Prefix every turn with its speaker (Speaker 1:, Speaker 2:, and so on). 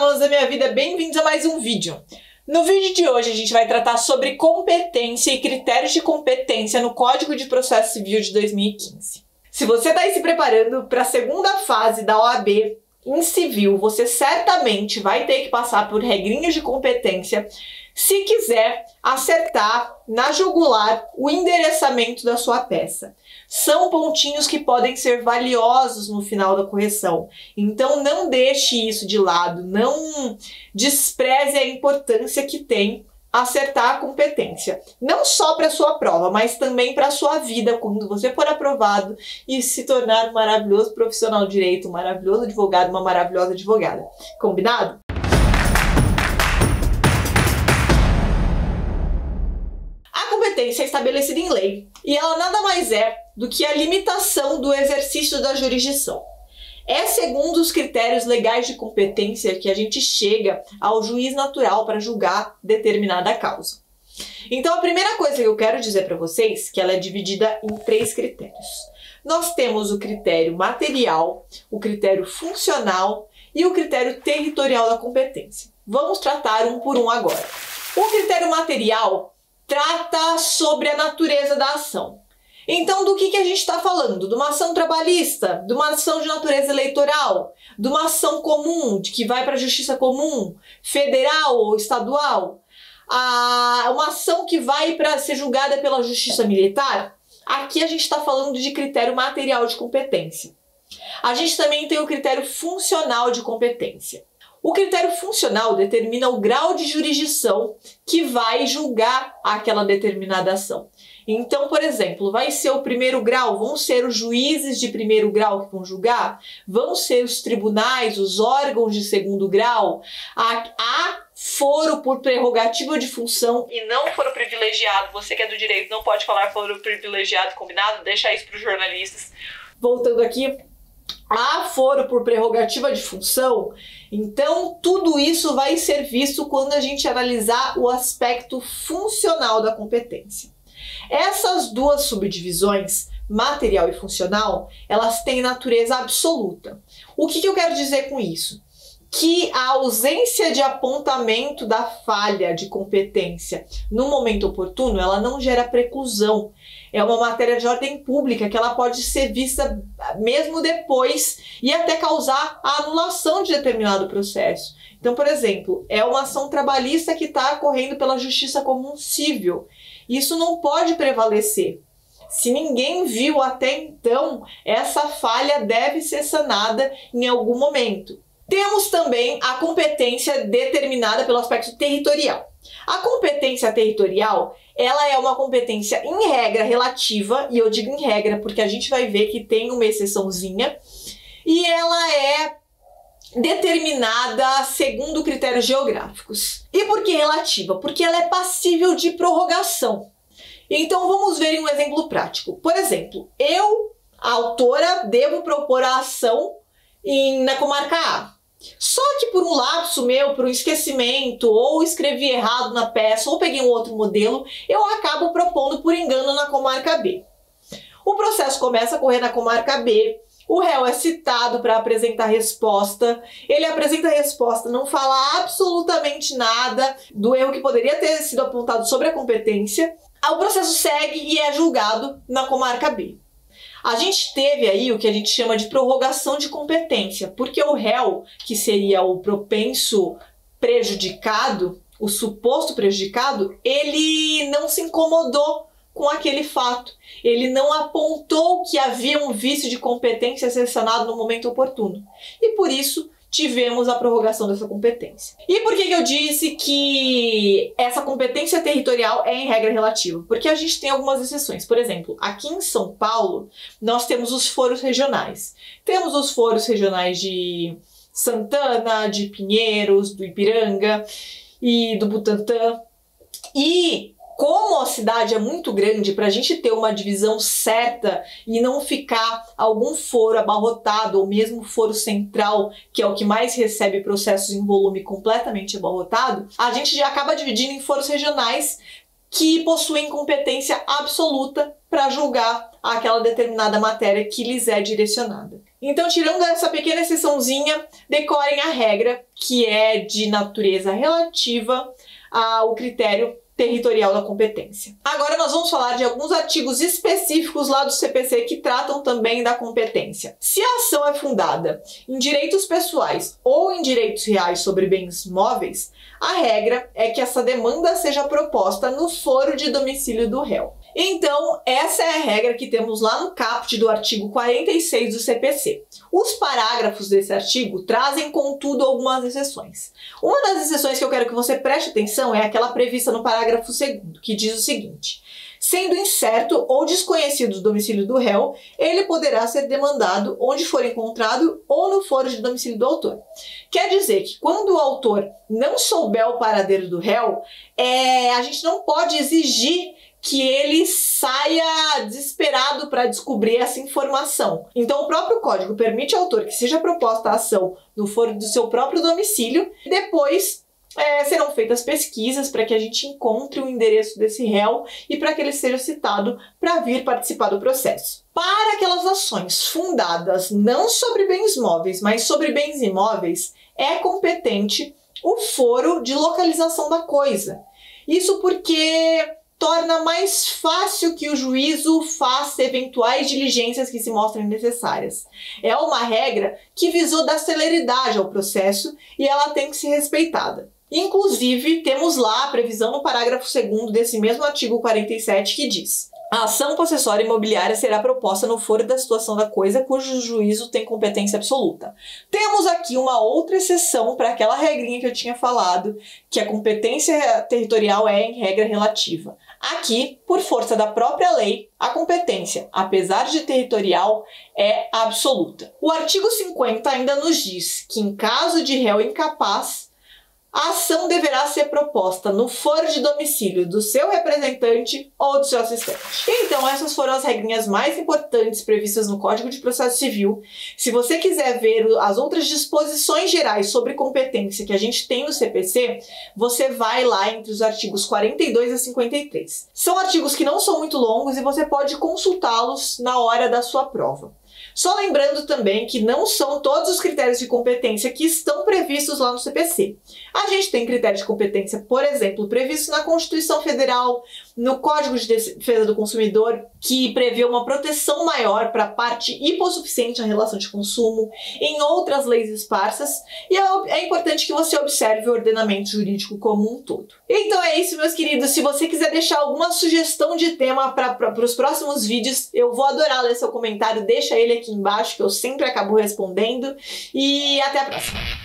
Speaker 1: alunos da minha vida, bem-vindos a mais um vídeo. No vídeo de hoje a gente vai tratar sobre competência e critérios de competência no Código de Processo Civil de 2015. Se você está aí se preparando para a segunda fase da OAB em civil, você certamente vai ter que passar por regrinhas de competência se quiser acertar na jugular o endereçamento da sua peça. São pontinhos que podem ser valiosos no final da correção. Então não deixe isso de lado, não despreze a importância que tem acertar a competência. Não só para a sua prova, mas também para a sua vida, quando você for aprovado e se tornar um maravilhoso profissional de direito, um maravilhoso advogado, uma maravilhosa advogada. Combinado? A competência é estabelecida em lei e ela nada mais é do que a limitação do exercício da jurisdição. É segundo os critérios legais de competência que a gente chega ao juiz natural para julgar determinada causa. Então a primeira coisa que eu quero dizer para vocês é que ela é dividida em 3 critérios. Nós temos o critério material, o critério funcional e o critério territorial da competência. Vamos tratar um por um agora. O critério material trata sobre a natureza da ação. Então, do que a gente está falando? De uma ação trabalhista, de uma ação de natureza eleitoral, de uma ação comum, de que vai para a justiça comum, federal ou estadual, uma ação que vai para ser julgada pela justiça militar. Aqui a gente está falando de critério material de competência. A gente também tem o critério funcional de competência. O critério funcional determina o grau de jurisdição que vai julgar aquela determinada ação. Então, por exemplo, vai ser o primeiro grau, vão ser os juízes de primeiro grau que vão julgar, vão ser os tribunais, os órgãos de segundo grau, há foro por prerrogativa de função e não foro privilegiado. Você que é do direito não pode falar foro privilegiado, combinado? Deixa isso para os jornalistas. Voltando aqui, há foro por prerrogativa de função, então tudo isso vai ser visto quando a gente analisar o aspecto funcional da competência. Essas duas subdivisões, material e funcional, elas têm natureza absoluta. O que eu quero dizer com isso? Que a ausência de apontamento da falha de competência no momento oportuno, ela não gera preclusão. É uma matéria de ordem pública que ela pode ser vista mesmo depois e até causar a anulação de determinado processo. Então, por exemplo, é uma ação trabalhista que está correndo pela Justiça Comum Civil. Isso não pode prevalecer. Se ninguém viu até então, essa falha deve ser sanada em algum momento. Temos também a competência determinada pelo aspecto territorial. A competência territorial, ela é uma competência em regra relativa, e eu digo em regra porque a gente vai ver que tem uma exceçãozinha, e ela é determinada segundo critérios geográficos. E por que relativa? Porque ela é passível de prorrogação. Então vamos ver um exemplo prático. Por exemplo, eu, a autora, devo propor a ação na comarca A. Só que por um lapso meu, por um esquecimento, ou escrevi errado na peça, ou peguei um outro modelo, eu acabo propondo por engano na comarca B. O processo começa a correr na comarca B, o réu é citado para apresentar a resposta, ele apresenta a resposta, não fala absolutamente nada do erro que poderia ter sido apontado sobre a competência, o processo segue e é julgado na comarca B. A gente teve aí o que a gente chama de prorrogação de competência, porque o réu, que seria o propenso prejudicado, o suposto prejudicado, ele não se incomodou com aquele fato. Ele não apontou que havia um vício de competência a ser sanado no momento oportuno. E por isso tivemos a prorrogação dessa competência. E por que eu disse que essa competência territorial é em regra relativa? Porque a gente tem algumas exceções. Por exemplo, aqui em São Paulo, nós temos os foros regionais. Temos os foros regionais de Santana, de Pinheiros, do Ipiranga e do Butantã. E como a cidade é muito grande, para a gente ter uma divisão certa e não ficar algum foro abarrotado, ou mesmo foro central, que é o que mais recebe processos em volume completamente abarrotado, a gente já acaba dividindo em foros regionais que possuem competência absoluta para julgar aquela determinada matéria que lhes é direcionada. Então, tirando essa pequena exceçãozinha, decorem a regra, que é de natureza relativa ao critério territorial da competência. Agora nós vamos falar de alguns artigos específicos lá do CPC que tratam também da competência. Se a ação é fundada em direitos pessoais ou em direitos reais sobre bens móveis, a regra é que essa demanda seja proposta no foro de domicílio do réu. Então, essa é a regra que temos lá no caput do artigo 46 do CPC. Os parágrafos desse artigo trazem, contudo, algumas exceções. Uma das exceções que eu quero que você preste atenção é aquela prevista no parágrafo 2º, que diz o seguinte: sendo incerto ou desconhecido o domicílio do réu, ele poderá ser demandado onde for encontrado ou no foro de domicílio do autor. Quer dizer que quando o autor não souber o paradeiro do réu, a gente não pode exigir que ele saia desesperado para descobrir essa informação. Então, o próprio código permite ao autor que seja proposta a ação no foro do seu próprio domicílio e depois serão feitas pesquisas para que a gente encontre o endereço desse réu e para que ele seja citado para vir participar do processo. Para aquelas ações fundadas não sobre bens móveis, mas sobre bens imóveis, é competente o foro de localização da coisa. Isso porque torna mais fácil que o juízo faça eventuais diligências que se mostrem necessárias. É uma regra que visou dar celeridade ao processo e ela tem que ser respeitada. Inclusive, temos lá a previsão no parágrafo 2º desse mesmo artigo 47 que diz: a ação possessória imobiliária será proposta no foro da situação da coisa cujo juízo tem competência absoluta. Temos aqui uma outra exceção para aquela regrinha que eu tinha falado, que a competência territorial é em regra relativa. Aqui, por força da própria lei, a competência, apesar de territorial, é absoluta. O artigo 50 ainda nos diz que, em caso de réu incapaz, a ação deverá ser proposta no foro de domicílio do seu representante ou do seu assistente. Então, essas foram as regrinhas mais importantes previstas no Código de Processo Civil. Se você quiser ver as outras disposições gerais sobre competência que a gente tem no CPC, você vai lá entre os artigos 42 a 53. São artigos que não são muito longos e você pode consultá-los na hora da sua prova. Só lembrando também que não são todos os critérios de competência que estão previstos lá no CPC. A gente tem critérios de competência, por exemplo, previstos na Constituição Federal, no Código de Defesa do Consumidor, que prevê uma proteção maior para a parte hipossuficiente na relação de consumo, em outras leis esparsas, e é importante que você observe o ordenamento jurídico como um todo. Então é isso, meus queridos. Se você quiser deixar alguma sugestão de tema para os próximos vídeos, eu vou adorar ler seu comentário, deixa ele aqui embaixo, que eu sempre acabo respondendo, e até a próxima!